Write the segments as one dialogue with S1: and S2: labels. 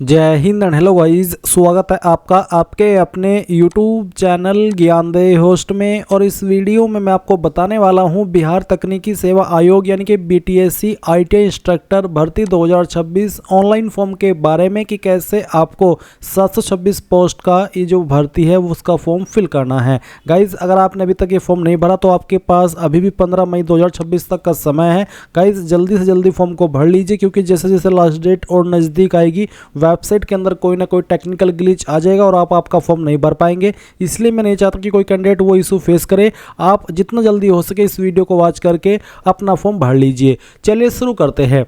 S1: जय Hind and hello guys, स्वागत है आपका आपके अपने यूट्यूब चैनल ज्ञानदेह होस्ट में। और इस वीडियो में मैं आपको बताने वाला हूं बिहार तकनीकी सेवा आयोग यानी कि बीटीएससी आईटीआई इंस्ट्रक्टर भर्ती 2026 ऑनलाइन फॉर्म के बारे में कि कैसे आपको 726 पोस्ट का ये जो भर्ती है उसका फॉर्म फिल करना है। गाइज अगर आपने अभी तक ये फॉर्म नहीं भरा तो आपके पास अभी भी 15 मई 2026 तक का समय है। गाइज जल्दी से जल्दी फॉर्म को भर लीजिए, क्योंकि जैसे जैसे लास्ट डेट और नज़दीक आएगी वेबसाइट के अंदर कोई ना कोई टेक्निकल ग्लिच आ जाएगा और आप आपका फॉर्म नहीं भर पाएंगे। इसलिए मैं नहीं चाहता कि कोई कैंडिडेट वो इशू फेस करे। आप जितना जल्दी हो सके इस वीडियो को वॉच करके अपना फॉर्म भर लीजिए। चलिए शुरू करते हैं।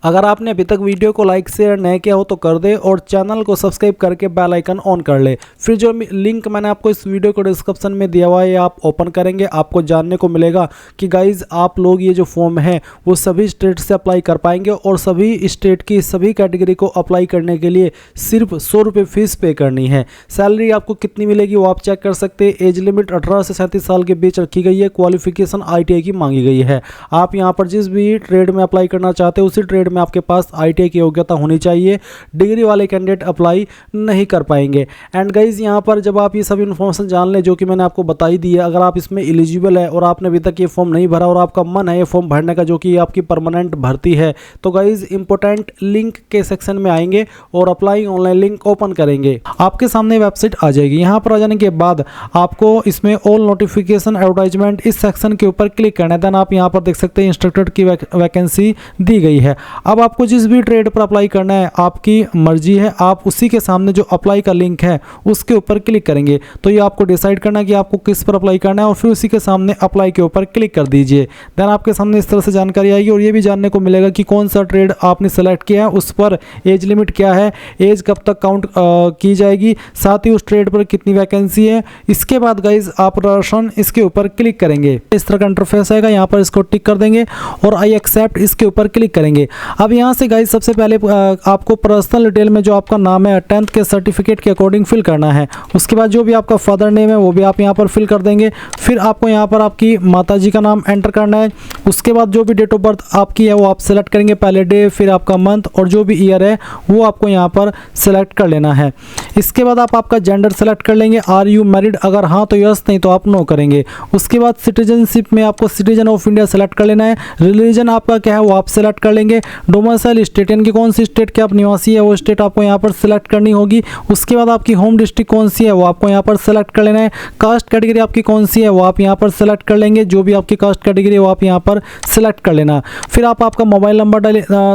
S1: अगर आपने अभी तक वीडियो को लाइक शेयर नहीं किया हो तो कर दे और चैनल को सब्सक्राइब करके बेल आइकन ऑन कर ले। फिर जो लिंक मैंने आपको इस वीडियो को डिस्क्रिप्शन में दिया हुआ है आप ओपन करेंगे, आपको जानने को मिलेगा कि गाइज आप लोग ये जो फॉर्म है वो सभी स्टेट से अप्लाई कर पाएंगे और सभी स्टेट की सभी कैटेगरी को अप्लाई करने के लिए सिर्फ 100 रुपये फीस पे करनी है। सैलरी आपको कितनी मिलेगी वो आप चेक कर सकते हैं। एज लिमिट 18 से 37 साल के बीच रखी गई है। क्वालिफिकेशन ITI की मांगी गई है। आप यहाँ पर जिस भी ट्रेड में अप्लाई करना चाहते हैं उसी ट्रेड में आपके पास ITI की योग्यता होनी चाहिए। डिग्री वाले कैंडिडेट अप्लाई नहीं कर पाएंगे। एंड गाइज यहाँ पर जब आप ये सब इन्फॉर्मेशन जान लें जो कि मैंने आपको बताई दी है, अगर आप इसमें एलिजिबल है और आपने अभी तक ये फॉर्म नहीं भरा और आपका मन है ये फॉर्म भरने का जो कि आपकी परमानेंट भर्ती है, तो गाइज इंपॉर्टेंट लिंक के सेक्शन में आएंगे और अप्लाई ऑनलाइन लिंक ओपन करेंगे। आपके सामने वेबसाइट आ जाएगी। यहाँ पर आ जाने के बाद आपको इसमें ऑल नोटिफिकेशन एडवर्टाइजमेंट इस सेक्शन के ऊपर क्लिक करना है। देन आप यहाँ पर देख सकते हैं इंस्ट्रक्टर की वैकेंसी दी गई है। अब आपको जिस भी ट्रेड पर अप्लाई करना है आपकी मर्जी है, आप उसी के सामने जो अप्लाई का लिंक है उसके ऊपर क्लिक करेंगे। तो ये आपको डिसाइड करना है कि आपको किस पर अप्लाई करना है और फिर उसी के सामने अप्लाई के ऊपर क्लिक कर दीजिए। देन आपके सामने इस तरह से जानकारी आएगी और ये भी जानने को मिलेगा कि कौन सा ट्रेड आपने सेलेक्ट किया है, उस पर एज लिमिट क्या है, एज कब तक काउंट की जाएगी, साथ ही उस ट्रेड पर कितनी वैकेंसी है। इसके बाद गाइज आप रशन इसके ऊपर क्लिक करेंगे। इस तरह का इंटरफेस आएगा, यहाँ पर इसको टिक कर देंगे और आई एक्सेप्ट इसके ऊपर क्लिक करेंगे। अब यहाँ से गाइज सबसे पहले आपको पर्सनल डिटेल में जो आपका नाम है 10th के सर्टिफिकेट के अकॉर्डिंग फिल करना है। उसके बाद जो भी आपका फादर नेम है वो भी आप यहाँ पर फिल कर देंगे। फिर आपको यहाँ पर आपकी माताजी का नाम एंटर करना है। उसके बाद जो भी डेट ऑफ बर्थ आपकी है वो आप सेलेक्ट करेंगे, पहले डे फिर आपका मंथ और जो भी ईयर है वो आपको यहाँ पर सेलेक्ट कर लेना है। इसके बाद आप आपका जेंडर सेलेक्ट कर लेंगे। आर यू मैरिड, अगर हाँ तो यस, नहीं तो आप नो करेंगे। उसके बाद सिटीजनशिप में आपको सिटीजन ऑफ इंडिया सेलेक्ट कर लेना है। रिलीजन आपका क्या है वो आप सेलेक्ट कर लेंगे। डोमिसाइल स्टेट यानी कि कौन सी स्टेट के आप निवासी है वो स्टेट आपको यहाँ पर सिलेक्ट करनी होगी। उसके बाद आपकी होम डिस्ट्रिक्ट कौन सी है वो आपको यहाँ पर सेलेक्ट कर लेना है। कास्ट कैटेगरी आपकी कौन सी है वो आप यहाँ पर सेलेक्ट कर लेंगे। जो भी आपकी कास्ट कैटेगरी है वो आप यहाँ पर सेलेक्ट कर लेना। फिर आप आपका मोबाइल नंबर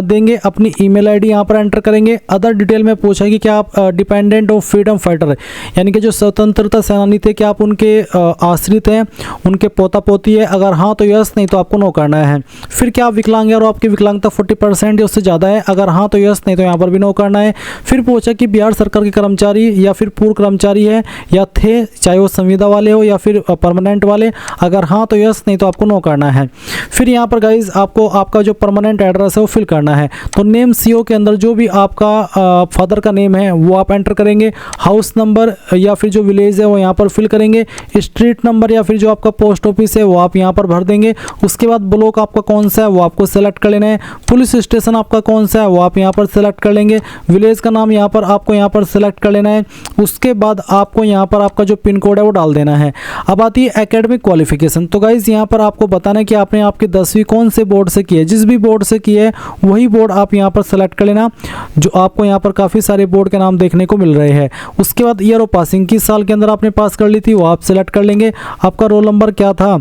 S1: देंगे, अपनी ईमेल आईडी यहाँ पर एंटर करेंगे। अदर डिटेल में पूछा कि क्या आप डिपेंडेंट ऑफ फ्रीडम फाइटर यानी कि जो स्वतंत्रता सेनानी थे क्या आप उनके आश्रित हैं, उनके पोता पोती है, अगर हाँ तो यस, नहीं तो आपको नो करना है। फिर क्या आप विकलांग है और आपकी विकलांगता 40% या उससे ज़्यादा है, अगर हाँ तो यस, नहीं तो यहाँ पर भी नो करना है। फिर पूछा कि बिहार सरकार के कर्मचारी या फिर पूर्व कर्मचारी है या थे, चाहे वो संविदा वाले हो या फिर परमानेंट वाले, अगर हाँ तो यस, नहीं तो आपको नो करना है। फिर यहाँ पर गाइज आपको आपका जो परमानेंट एड्रेस है वो फिल करना है। तो नेम CO के अंदर जो भी आपका फादर का नेम है वो आप एंटर करेंगे। हाउस नंबर या फिर जो विलेज है वो यहाँ पर फिल करेंगे। स्ट्रीट नंबर या फिर जो आपका पोस्ट ऑफिस है वो आप यहाँ पर भर देंगे। उसके बाद ब्लॉक आपका कौन सा है वो आपको सेलेक्ट कर लेना है। पुलिस स्टेशन आपका कौन सा है वो आप यहाँ पर सेलेक्ट कर लेंगे। विलेज का नाम यहाँ पर आपको यहाँ पर सेलेक्ट कर लेना है। उसके बाद आपको यहाँ पर आपका जो पिन कोड है वो डाल देना है। अब आती है एकेडमिक क्वालिफिकेशन। तो गाइज यहाँ पर आपको बताना है कि आपने आपकी 10वीं कौन से बोर्ड से की है। जिस भी बोर्ड से की है वही बोर्ड आप यहाँ पर सेलेक्ट कर लेना। जो आपको यहाँ पर काफ़ी सारे बोर्ड के नाम देखने को मिल रहे हैं। उसके बाद ईयर ऑफ पासिंग, किस साल के अंदर आपने पास कर ली थी वो आप सेलेक्ट कर लेंगे। आपका रोल नंबर क्या था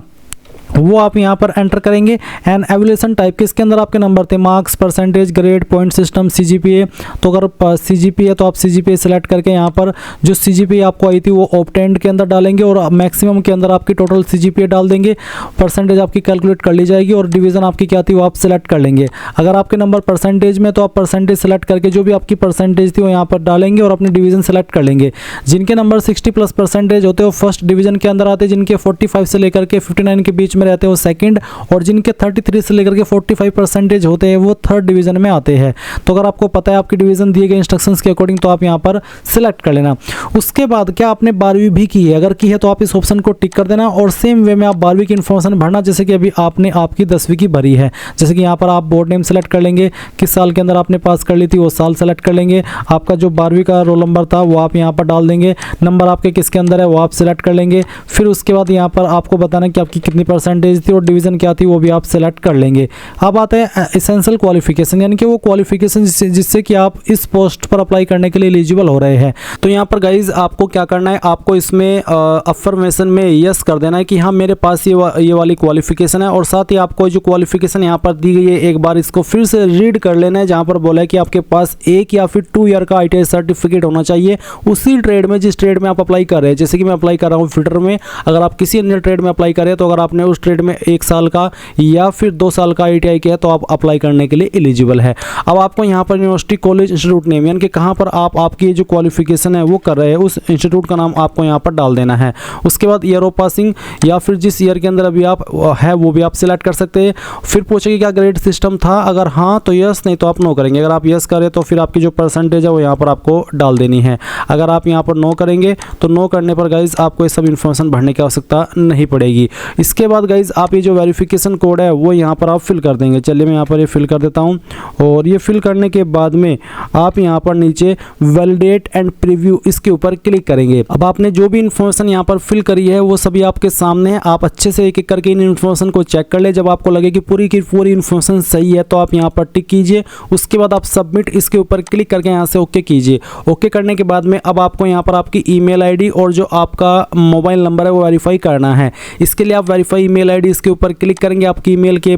S1: वो आप यहाँ पर एंटर करेंगे। एंड एवल्यूएशन टाइप किसके अंदर आपके नंबर थे, marks, percentage, grade, point system, CGPA। तो अगर CGPA है तो आप CGPA सेलेक्ट करके यहाँ पर जो CGPA आपको आई थी वो ऑब्टेन्ड के अंदर डालेंगे और मैक्सिमम के अंदर आपकी टोटल CGPA डाल देंगे। परसेंटेज आपकी कैलकुलेट कर ली जाएगी और डिवीज़न आपकी क्या थी वो आप सेलेक्ट कर लेंगे। अगर आपके नंबर परसेंटेज में तो आप परसेंटेज सेलेक्ट करके जो भी आपकी परसेंटेज थी वो यहाँ पर डालेंगे और अपनी डिवीज़न सेलेक्ट कर लेंगे। जिनके नंबर 60+ परसेंटेज होते हैं वो फर्स्ट डिवीज़न के अंदर आते हैं। जिनके 45 से लेकर के 59 के बीच में रहते हैं वो सेकंड, और जिनके 33 से लेकर के 45% होते हैं वो थर्ड डिवीज़न में आते हैं। तो अगर आपको पता है आपकी डिवीज़न दिए गए इंस्ट्रक्शंस के अकॉर्डिंग तो आप यहाँ पर सिलेक्ट कर लेना। उसके बाद क्या आपने 12वीं भी की है, अगर की है तो आप इस ऑप्शन को टिक कर देना और सेम वे में आप 12वीं की इन्फॉर्मेशन भरना जैसे कि अभी आपने आपकी 10वीं की भरी है। जैसे कि यहाँ पर आप बोर्ड नेम सेलेक्ट कर लेंगे, किस साल के अंदर आपने पास कर ली थी वो साल सेलेक्ट कर लेंगे, आपका जो 12वीं का रोल नंबर था वो आप यहाँ पर डाल देंगे, नंबर आपके किसके अंदर है वो आप सिलेक्ट कर लेंगे। फिर उसके बाद यहाँ पर आपको बताना कि आपकी कितनी परसेंटेज थी और डिवीज़न क्या थी वो भी आप सिलेक्ट कर लेंगे। अब आता है एसेंशियल क्वालिफिकेशन, यानी कि वो क्वालिफिकेशन जिससे कि आप इस पोस्ट पर अप्लाई करने के लिए एलिजिबल हो रहे हैं। तो यहाँ पर गाइज आपको क्या करना है, आपको इसमें अफर्मेशन में यस कर देना है कि हाँ मेरे पास ये वाली क्वालिफिकेशन है, और साथ ही आपको जो क्वालिफिकेशन यहाँ पर दी गई है एक बार इसको फिर से रीड कर लेना है, जहाँ पर बोला है कि आपके पास 1 या फिर 2 ईयर का ITI सर्टिफिकेट होना चाहिए उसी ट्रेड में जिस ट्रेड में आप अप्लाई कर रहे हैं। जैसे कि मैं अप्लाई कर रहा हूँ फिटर में, अगर आप किसी अन्य ट्रेड में अप्लाई कर रहे हैं तो अगर आपने उस ट्रेड में 1 साल का या फिर 2 साल का ITI किया तो आप अप्लाई करने के लिए एलिजिबल है। अब आपको यहाँ पर यूनिवर्सिटी कॉलेज इंस्टीट्यूट नेम, यानी कि कहाँ पर आप आपकी जो क्वालिफिकेशन है वो कर रहे हैं उस इंस्टीट्यूट का नाम आपको यहाँ पर डाल देना है। उसके बाद ईयर ऑफ पासिंग या फिर जिस ईयर के अंदर अभी आप है वो भी आप सिलेक्ट कर सकते हैं। फिर पूछेगी क्या ग्रेड सिस्टम था, अगर हाँ तो यस, नहीं तो आप नो करेंगे। अगर आप यस करें तो फिर आपकी जो परसेंटेज है वो यहाँ पर आपको डाल देनी है। अगर आप यहाँ पर नो करेंगे तो नो करने पर गाइज आपको ये सब इन्फॉर्मेशन भरने की आवश्यकता नहीं पड़ेगी। इसके बाद गाइज आप ये जो वेरिफिकेशन कोड है वो यहाँ पर आप फिल कर देंगे। चलिए मैं यहाँ पर ये फिल कर देता हूँ, और ये फिल करने के बाद में आप यहाँ पर नीचे वैलिडेट एंड प्रीव्यू इसके ऊपर क्लिक करेंगे। अब आपने जो भी इन्फॉर्मेशन यहाँ पर फिल करी है वो सभी आपके सामने है, आप अच्छे से एक एक करके इन इन्फॉर्मेशन को चेक कर ले। जब आपको लगे कि पूरी की पूरी इन्फॉर्मेशन सही है तो आप यहाँ पर टिक कीजिए। उसके बाद आप सबमिट इसके ऊपर क्लिक करके यहाँ से ओके कीजिए। ओके करने के बाद में अब आपको यहाँ पर आपकी ईमेल आईडी और जो आपका मोबाइल नंबर है वो वेरीफाई करना है। इसके लिए आप वेरीफाई ईमेल आईडी इसके ऊपर क्लिक करेंगे, आपकी ईमेल के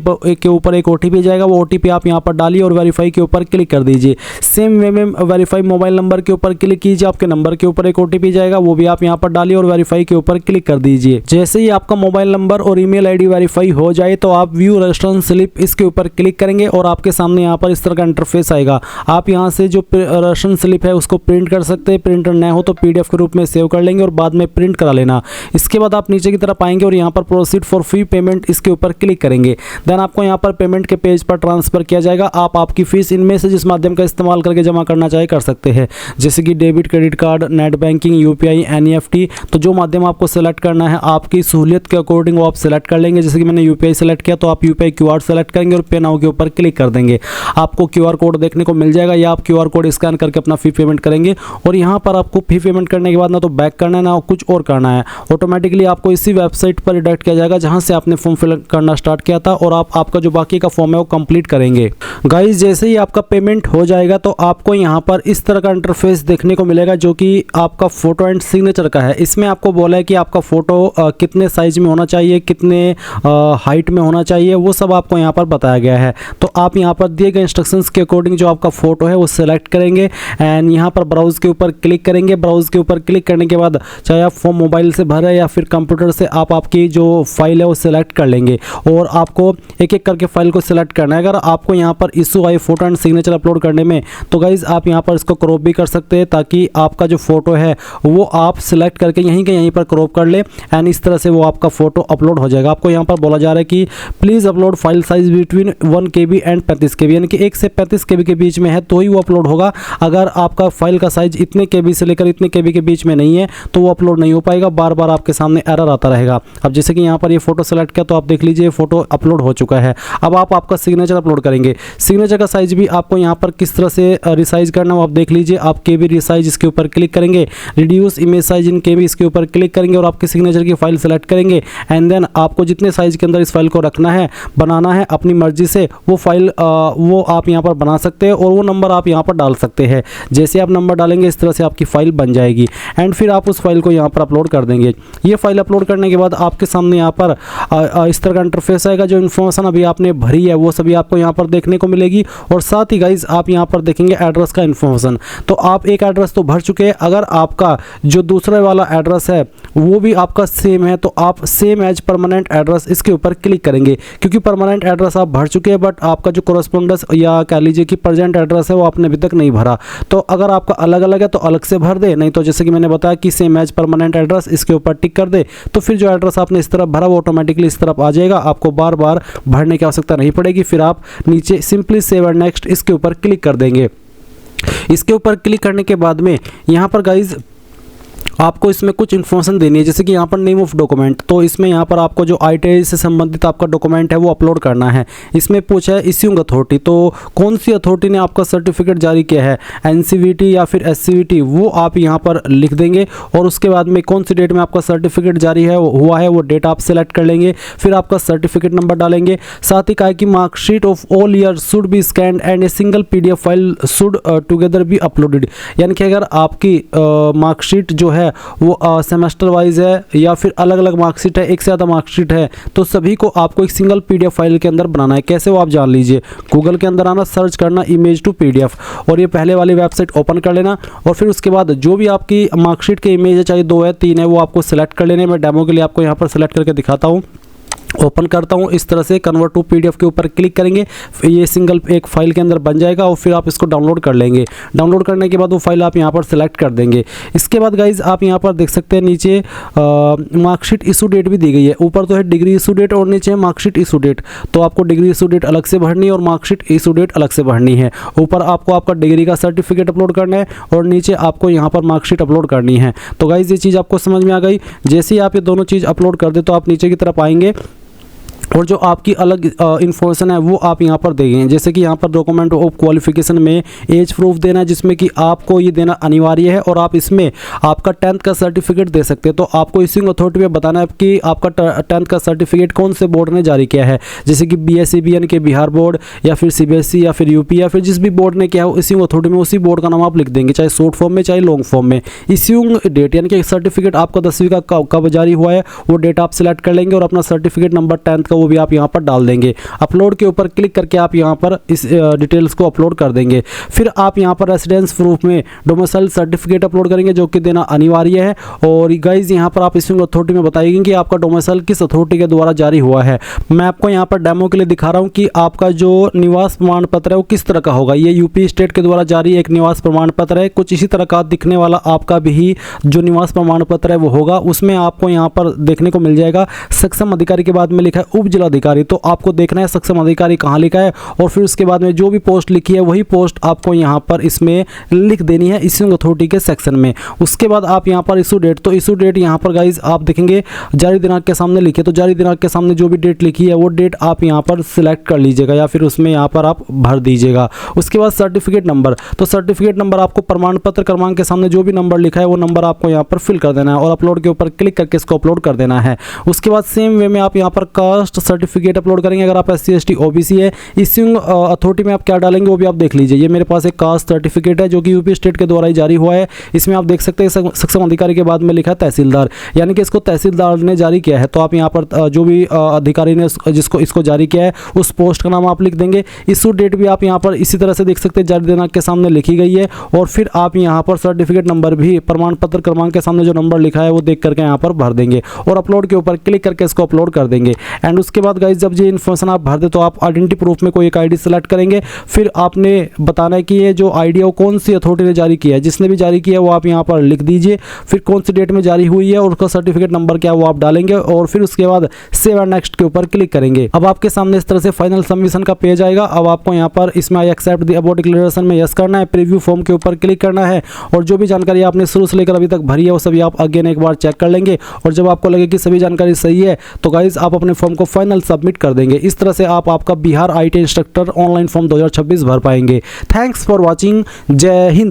S1: ऊपर एक OTP जाएगा, वो OTP आप यहाँ पर डालिए और वेरीफाई के ऊपर क्लिक कर दीजिए। सेम वे में वेरीफाई मोबाइल नंबर के ऊपर क्लिक कीजिए, आपके नंबर के ऊपर एक OTP जाएगा, वो भी आप यहाँ पर डालिए और वेरीफाई के ऊपर क्लिक कर दीजिए। जैसे ही आपका मोबाइल नंबर और ईमेल आईडी वेरीफाई हो जाए तो आप व्यू रेस्टोरेंट स्लिप इसके ऊपर क्लिक करेंगे और आपके सामने यहाँ पर इस तरह का इंटरफेस आएगा। आप यहाँ से जो रेस्टोरेंट स्लिप है उसको प्रिंट कर सकते हैं, प्रिंटर न हो तो PDF के रूप में सेव कर लेंगे और बाद में प्रिंट करा लेना। इसके बाद आप नीचे की तरफ आएंगे और यहाँ पर प्रोसीड फॉर फी पेमेंट इसके ऊपर क्लिक करेंगे। देन आपको यहाँ पर पेमेंट के पेज पर ट्रांसफर किया जाएगा। आप आपकी फीस इनमें से जिस माध्यम का इस्तेमाल करके जमा करना चाहे कर सकते हैं, जैसे कि debit, credit card, net banking, UPI, NEFT। तो जो माध्यम आपको सेलेक्ट करना है आपकी सहूलियत के अकॉर्डिंग वो आप सेलेक्ट कर लेंगे। जैसे कि मैंने UPI सेलेक्ट किया तो आप UPI QR सेलेक्ट करेंगे और पे नाउ के ऊपर क्लिक कर देंगे। आपको QR कोड देखने को मिल जाएगा या आप QR कोड स्कैन करके अपना फी पेमेंट करेंगे। और यहाँ पर आपको फी पेमेंट करने के बाद ना तो बैक करना है ना कुछ और करना है, ऑटोमेटिकली आपको इसी वेबसाइट पर रिडायरेक्ट किया जाएगा जहाँ से आपने फॉर्म फिल करना स्टार्ट किया था और आप आपका जो बाकी का फॉर्म है वो कंप्लीट करेंगे। गाइस जैसे ही आपका पेमेंट हो जाएगा तो आपको यहाँ पर इस तरह का इंटरफेस देखने को मिलेगा जो कि आपका फोटो एंड सिग्नेचर का है। इसमें आपको बोला है कि आपका फोटो कितने साइज में होना चाहिए, कितने हाइट में होना चाहिए, वो सब आपको यहाँ पर बताया गया है। तो आप यहाँ पर दिए गए इंस्ट्रक्शंस के अकॉर्डिंग जो आपका फोटो है वो सिलेक्ट करेंगे एंड यहाँ पर ब्राउज के ऊपर क्लिक करेंगे। ब्राउज के ऊपर क्लिक करने के बाद चाहे आप फॉर्म मोबाइल से भरें या फिर कंप्यूटर से, आप आपकी जो फाइल है वो सिलेक्ट कर लेंगे और आपको एक एक करके फाइल को सिलेक्ट करना है। अगर आपको यहाँ पर इशू आए फोटो एंड सिग्नेचर अपलोड करने में तो गाइज आप यहाँ पर इसको क्रॉप भी कर सकते हैं ताकि आपका जो फोटो है वो आप सिलेक्ट करके यहीं के यहीं पर क्रॉप कर ले एंड इस तरह से वो आपका फोटो अपलोड हो जाएगा। आपको यहाँ पर बोला जा रहा है कि please upload file size between 1 KB and 35 KB, यानी कि 1 से 35 KB के बीच में है तो ही वो अपलोड होगा। अगर आपका फाइल का साइज इतने KB से लेकर इतने KB के बीच में नहीं है तो वो अपलोड नहीं हो पाएगा, बार बार आपके सामने एरर आता रहेगा। अब जैसे कि यहाँ पर ये फोटो सेलेक्ट किया तो आप देख लीजिए फोटो अपलोड हो चुका है। अब आप आपका सिग्नेचर अपलोड करेंगे। सिग्नेचर का साइज भी आपको यहाँ पर किस तरह से रिसाइज करना हो आप देख लीजिए। आप KB रिसाइज इसके ऊपर क्लिक करेंगे, reduce image size in KB इसके ऊपर क्लिक करेंगे और आपके सिग्नेचर की फाइल सेलेक्ट करेंगे एंड देन आपको जितने साइज के अंदर इस फाइल को रखना है, बनाना है अपनी मर्जी से वो फाइल वो आप यहाँ पर बना सकते हैं और वो नंबर आप यहाँ पर डाल सकते हैं। जैसे आप नंबर डालेंगे इस तरह से आपकी फाइल बन जाएगी एंड फिर आप उस फाइल को यहाँ पर अपलोड कर देंगे। ये फाइल अपलोड करने के बाद आपके सामने यहाँ पर इस तरह का इंटरफेस आएगा। जो इन्फॉर्मेशन अभी आपने भरी है वो सभी आपको यहाँ पर देखने को मिलेगी और साथ ही गाइज आप यहाँ पर देखेंगे एड्रेस का इन्फॉर्मेशन। तो आप एक एड्रेस तो भर चुके हैं, अगर आपका जो दूसरा वाला एड्रेस है वो भी आपका सेम है, तो आप सेम एज परमानेंट एड्रेस इसके ऊपर क्लिक करेंगे, क्योंकि परमानेंट एड्रेस आप भर चुके हैं बट आपका जो कोरस्पोंडेंस या कह लीजिए कि प्रेजेंट एड्रेस है वो आपने अभी तक नहीं भरा। तो अगर आपका अलग अलग है तो अलग से भर दे, नहीं तो जैसे कि मैंने बताया कि सेम एज परमानेंट एड्रेस इसके ऊपर टिक कर दे, तो फिर जो एड्रेस आपने इस तरफ भरा वो ऑटोमेटिकली इस तरफ आ जाएगा, आपको बार बार भरने की आवश्यकता नहीं पड़ेगी। फिर आप नीचे सिंपली सेव एंड नेक्स्ट इसके ऊपर क्लिक कर देंगे। इसके ऊपर क्लिक करने के बाद में यहाँ पर गाइज आपको इसमें कुछ इन्फॉर्मेशन देनी है, जैसे कि यहाँ पर नेम ऑफ डॉक्यूमेंट, तो इसमें यहाँ पर आपको जो ITI से संबंधित आपका डॉक्यूमेंट है वो अपलोड करना है। इसमें पूछा है इश्यूइंग अथॉरिटी, तो कौन सी अथॉरिटी ने आपका सर्टिफिकेट जारी किया है, NCVT या फिर SCVT, वो आप यहाँ पर लिख देंगे। और उसके बाद में कौन सी डेट में आपका सर्टिफिकेट जारी है हुआ है वो डेट आप सेलेक्ट कर लेंगे। फिर आपका सर्टिफिकेट नंबर डालेंगे। साथ ही कहा कि marksheet of all year should be scanned and a single PDF file should together be uploaded, यानी कि अगर आपकी मार्कशीट जो है वो सेमेस्टर वाइज है या फिर अलग अलग मार्कशीट है, एक से ज़्यादा मार्कशीट है, तो सभी को आपको एक सिंगल PDF फाइल के अंदर बनाना है। कैसे वो आप जान लीजिए, गूगल के अंदर आना, सर्च करना इमेज टू PDF और ये पहले वाली वेबसाइट ओपन कर लेना। और फिर उसके बाद जो भी आपकी मार्कशीट के इमेज है, चाहे 2 है 3 है, वो आपको सिलेक्ट कर लेने। मैं डेमो के लिए आपको यहाँ पर सिलेक्ट करके दिखाता हूँ। ओपन करता हूँ, इस तरह से कन्वर्ट टू PDF के ऊपर क्लिक करेंगे, ये सिंगल एक फाइल के अंदर बन जाएगा और फिर आप इसको डाउनलोड कर लेंगे। डाउनलोड करने के बाद वो फाइल आप यहाँ पर सेलेक्ट कर देंगे। इसके बाद गाइज आप यहाँ पर देख सकते हैं नीचे मार्कशीट इशू डेट भी दी गई है। ऊपर तो है डिग्री इशू डेट और नीचे है मार्कशीट इशू डेट, तो आपको डिग्री इशू डेट अलग से भरनी है और मार्कशीट इशू डेट अलग से भरनी है। ऊपर आपको आपका डिग्री का सर्टिफिकेट अपलोड करना है और नीचे आपको यहाँ पर मार्कशीट अपलोड करनी है। तो गाइज ये चीज़ आपको समझ में आ गई। जैसे ही आप ये दोनों चीज़ अपलोड कर दे तो आप नीचे की तरफ आएंगे और जो आपकी अलग इन्फॉर्मेशन है वो आप यहाँ पर देंगे। जैसे कि यहाँ पर डॉक्यूमेंट ऑफ क्वालिफिकेशन में एज प्रूफ देना है, जिसमें कि आपको ये देना अनिवार्य है। और आप इसमें आपका 10th का सर्टिफिकेट दे सकते हैं। तो आपको इश्यूइंग अथॉरिटी में बताना है कि आपका 10th का सर्टिफिकेट कौन से बोर्ड ने जारी किया है, जैसे कि BSCBN के बिहार बोर्ड या फिर CBSE या फिर UP या फिर जिस भी बोर्ड ने किया हो इश्यूइंग अथॉरिटी में, उसी बोर्ड का नाम आप लिख देंगे, चाहे शॉर्ट फॉर्म में चाहे लॉन्ग फॉर्म में। इश्यूइंग डेट यानी कि सर्टिफिकेट आपका 10वीं का कब जारी हुआ है वो डेट आप सिलेक्ट कर लेंगे और अपना सर्टिफिकेट नंबर 10th का वो भी आप यहाँ पर डाल देंगे। अपलोड के ऊपर क्लिक करके आप यहाँ पर इस डिटेल्स को अपलोड कर देंगे। फिर आप यहाँ पर रेसिडेंस प्रूफ में डोमिसाइल सर्टिफिकेट अपलोड करेंगे, जो कि देना अनिवार्य है। और गाइज यहाँ पर आप इश्यूइंग अथॉरिटी में बताएंगे कि आपका डोमिसाइल किस अथॉरिटी के द्वारा जारी हुआ है। मैं आपको यहाँ पर डेमो के लिए दिखा रहा हूँ कि आपका जो निवास प्रमाण पत्र है वो किस तरह का होगा। ये UP स्टेट के द्वारा जारी एक निवास प्रमाण पत्र है। कुछ इसी तरह का दिखने वाला आपका भी जो निवास प्रमाण पत्र है वो होगा। उसमें आपको यहाँ पर देखने को मिल जाएगा सक्षम अधिकारी के बाद में लिखा है उप जिलाधिकारी, तो आपको देखना है सक्षम अधिकारी कहाँ लिखा है और फिर उसके बाद में जो भी पोस्ट लिखी है वही पोस्ट आपको यहाँ पर इसमें लिख देनी है इश्यूइंग अथॉरिटी के सेक्शन में। उसके बाद आप यहाँ पर इशू डेट, तो इशू डेट यहाँ पर गाइज आप देखेंगे जारी दिनांक के सामने लिखी है, तो जारी दिनांक के सामने जो भी डेट लिखी है वो डेट आप यहाँ पर सिलेक्ट कर लीजिएगा या फिर उसमें यहाँ पर आप भर दीजिएगा। उसके बाद सर्टिफिकेट नंबर, तो सर्टिफिकेट नंबर आपको प्रमाण पत्र क्रमांक के सामने जो भी नंबर लिखा है वो नंबर आपको यहाँ पर फिल कर देना है और अपलोड के ऊपर क्लिक करके इसको अपलोड कर देना है। उसके बाद सेम वे में आप यहाँ पर कास्ट सर्टिफिकेट अपलोड करेंगे। अगर आप SC ST OBC है, इश्यूइंग अथॉरिटी में आप क्या डालेंगे वो भी आप देख लीजिए। ये मेरे पास एक कास्ट सर्टिफिकेट है जो कि UP स्टेट के द्वारा ही जारी हुआ है। इसमें आप देख सकते हैं सक्षम अधिकारी के बाद में लिखा है तहसीलदार, यानी कि इसको तहसीलदार ने जारी किया है। तो आप यहाँ पर जो भी अधिकारी ने जिसको इसको जारी किया है उस पोस्ट का नाम आप लिख देंगे। इशू डेट भी आप यहाँ पर इसी तरह से देख सकते हैं, जारी दिनांक के सामने लिखी गई है। और फिर आप यहाँ पर सर्टिफिकेट नंबर भी प्रमाण पत्र क्रमांक के सामने जो नंबर लिखा है वो देख करके यहाँ पर भर देंगे और अपलोड के ऊपर क्लिक करके इसको अपलोड कर देंगे। एंड उसके बाद गाइज जब ये इन्फॉर्मेशन आप भर दे तो आप आइडेंटिटी प्रूफ में कोई एक ID सेलेक्ट करेंगे। फिर आपने बताना है कि ये जो ID है वो कौन सी अथॉरिटी ने जारी किया है। जिसने भी जारी किया है वो आप यहाँ पर लिख दीजिए। फिर कौन सी डेट में जारी हुई है और उसका सर्टिफिकेट नंबर क्या है वो आप डालेंगे और फिर उसके बाद सेव एंड नेक्स्ट के ऊपर क्लिक करेंगे। अब आपके सामने इस तरह से फाइनल सबमिशन का पेज आएगा। अब आपको यहाँ पर इसमें I accept the above declaration में यस करना है, प्रीव्यू फॉर्म के ऊपर क्लिक करना है और जो भी जानकारी आपने शुरू से लेकर अभी तक भरी है वो सभी आप अगेन एक बार चेक कर लेंगे। और जब आपको लगे कि सभी जानकारी सही है तो गाइज आप अपने फॉर्म को फाइनल सबमिट कर देंगे। इस तरह से आप आपका Bihar ITI instructor online form 2026 भर पाएंगे। Thanks for watching. जय हिंद।